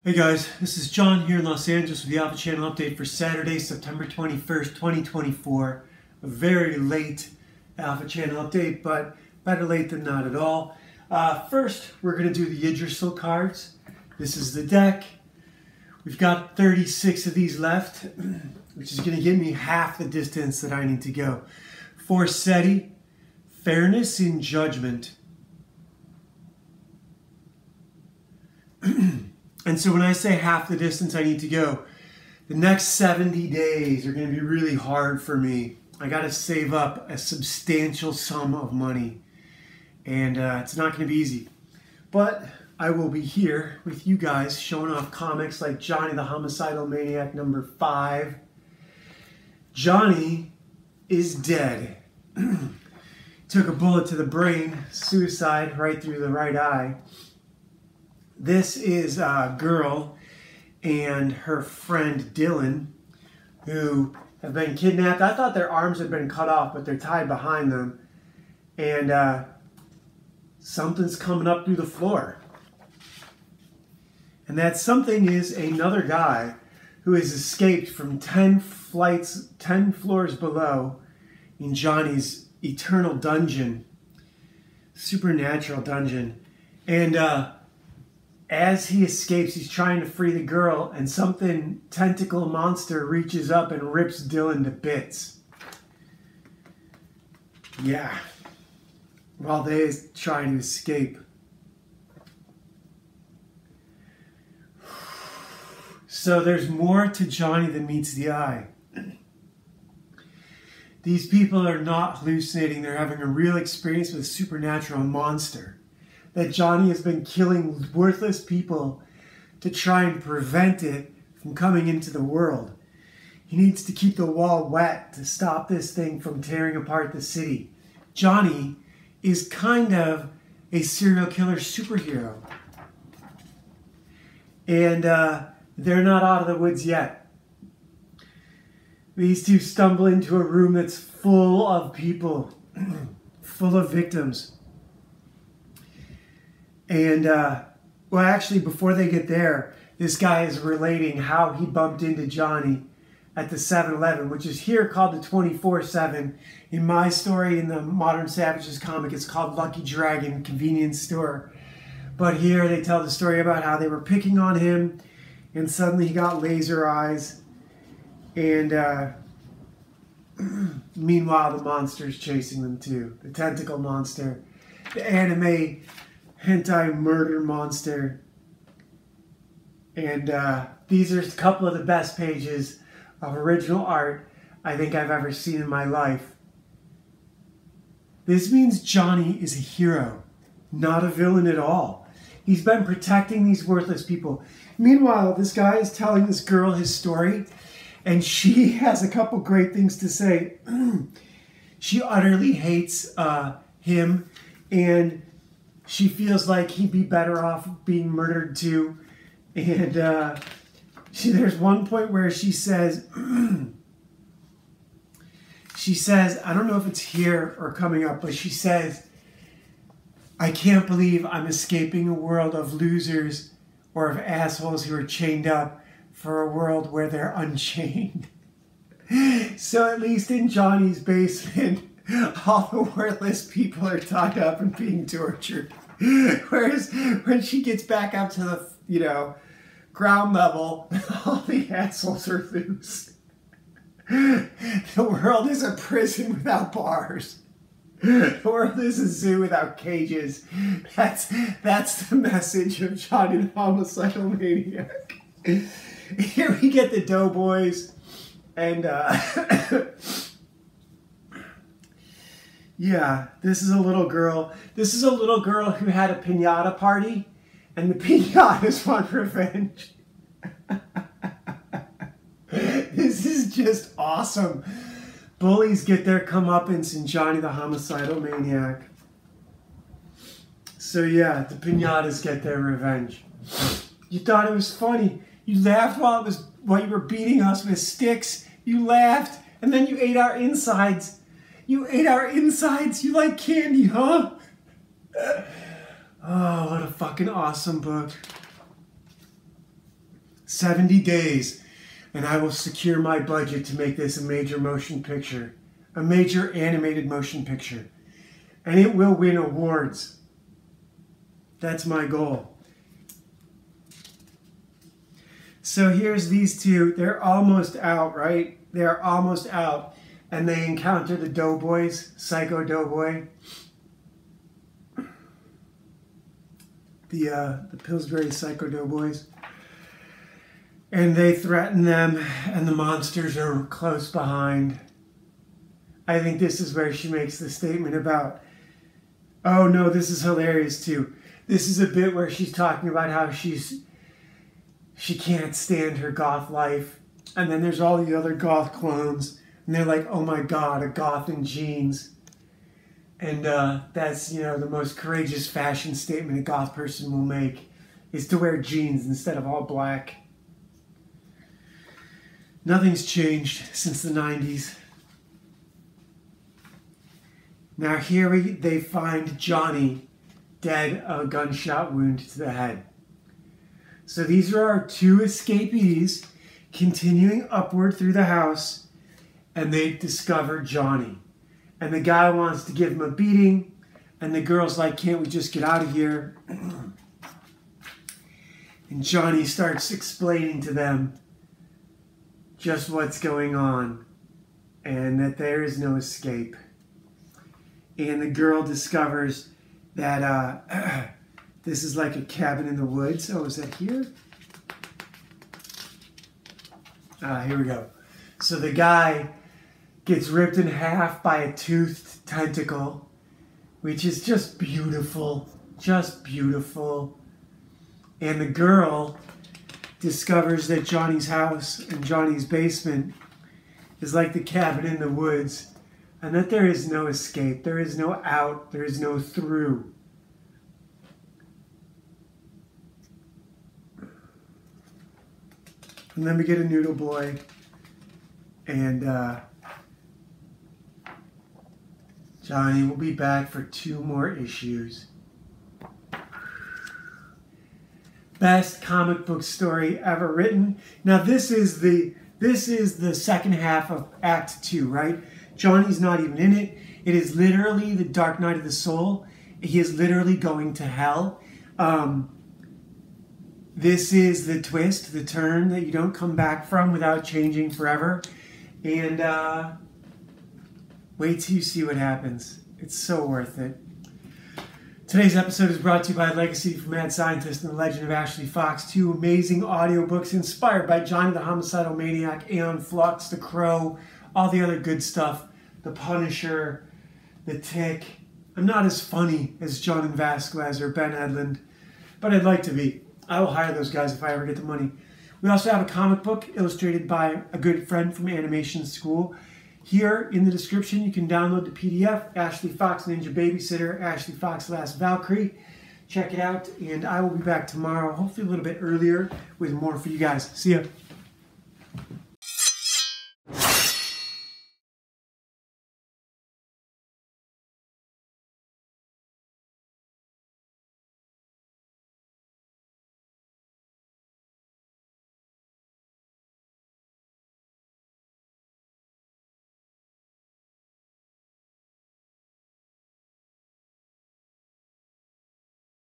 Hey guys, this is John here in Los Angeles with the Alpha Channel update for Saturday, September 21st, 2024. A very late Alpha Channel update, but better late than not at all. First, we're going to do the Yggdrasil cards. This is the deck. We've got 36 of these left, which is going to give me half the distance that I need to go. For SETI, Fairness in Judgment. And so when I say half the distance I need to go, the next 70 days are going to be really hard for me. I got to save up a substantial sum of money. And it's not going to be easy. But I will be here with you guys showing off comics like Johnny the Homicidal Maniac number 5. Johnny is dead. Took a bullet to the brain, suicide right through the right eye. This is a girl and her friend Dylan who have been kidnapped. I thought their arms had been cut off, but they're tied behind them. And something's coming up through the floor. And that something is another guy who has escaped from 10 floors below in Johnny's eternal dungeon, supernatural dungeon. And as he escapes, he's trying to free the girl, and something tentacle monster reaches up and rips Dylan to bits. Yeah. While they're trying to escape. So there's more to Johnny than meets the eye. These people are not hallucinating. They're having a real experience with a supernatural monster. That Johnny has been killing worthless people to try and prevent it from coming into the world. He needs to keep the wall wet to stop this thing from tearing apart the city. Johnny is kind of a serial killer superhero. And they're not out of the woods yet. These two stumble into a room that's full of people, full of victims. And, well, actually, before they get there, this guy is relating how he bumped into Johnny at the 7-Eleven, which is here called the 24/7. In my story, in the Modern Savages comic, it's called Lucky Dragon Convenience Store. But here they tell the story about how they were picking on him, and suddenly he got laser eyes. And meanwhile, the monster's chasing them too. The tentacle monster, the anime hentai murder monster. And these are a couple of the best pages of original art I think I've ever seen in my life. This means Johnny is a hero, not a villain at all. He's been protecting these worthless people. Meanwhile, this guy is telling this girl his story, and she has a couple great things to say. She utterly hates him, and she feels like he'd be better off being murdered too. And there's one point where she says, I don't know if it's here or coming up, but she says, I can't believe I'm escaping a world of losers or of assholes who are chained up for a world where they're unchained. So at least in Johnny's basement, all the worthless people are tied up and being tortured. Whereas when she gets back up to the, ground level, all the assholes are loose. The world is a prison without bars. The world is a zoo without cages. That's the message of Johnny the Homicidal Maniac. Here we get the Doughboys, and yeah, this is a little girl. This is a little girl who had a piñata party, and the piñatas want revenge. This is just awesome. Bullies get their comeuppance in Johnny the Homicidal Maniac. So yeah, the piñatas get their revenge. You thought it was funny. You laughed while you were beating us with sticks. You laughed, and then you ate our insides. You ate our insides. You like candy, huh? Oh, what a fucking awesome book. 70 days, and I will secure my budget to make this a major motion picture, a major animated motion picture. And it will win awards. That's my goal. So here's these two. They're almost out, right? They're almost out. And they encounter the doughboys, Psycho Doughboy. The Pillsbury Psycho Doughboys. And they threaten them, and the monsters are close behind. I think this is where she makes the statement about, oh no, this is hilarious too. This is a bit where she's talking about how she can't stand her goth life. And then there's all the other goth clones, and they're like, oh my God, a goth in jeans. And that's, you know, the most courageous fashion statement a goth person will make, is to wear jeans instead of all black. Nothing's changed since the 90s. Now here they find Johnny dead of a gunshot wound to the head. So these are our two escapees continuing upward through the house, and they discover Johnny. And the guy wants to give him a beating, and the girl's like, can't we just get out of here? And Johnny starts explaining to them just what's going on, and that there is no escape. And the girl discovers that this is like a cabin in the woods. Oh, is that here? Here we go. So the guy gets ripped in half by a toothed tentacle, which is just beautiful. Just beautiful. And the girl discovers that Johnny's house and Johnny's basement is like the cabin in the woods, and that there is no escape, there is no out, there is no through. And then we get a noodle boy, and Johnny will be back for 2 more issues. Best comic book story ever written. Now this is the second half of Act 2, right? Johnny's not even in it. It is literally the Dark Night of the Soul. He is literally going to hell. This is the twist, the turn that you don't come back from without changing forever. And wait till you see what happens. It's so worth it. Today's episode is brought to you by Legacy from Mad Scientist and The Legend of Ashley Fox, 2 amazing audiobooks inspired by Johnny the Homicidal Maniac, Aeon Flux, The Crow, all the other good stuff, The Punisher, The Tick. I'm not as funny as Jhonen Zasquez or Ben Edlund, but I'd like to be. I will hire those guys if I ever get the money. We also have a comic book illustrated by a good friend from animation school. Here in the description, you can download the PDF, Ashley Fox Ninja Babysitter, Ashley Fox Last Valkyrie. Check it out, and I will be back tomorrow, hopefully a little bit earlier, with more for you guys. See ya.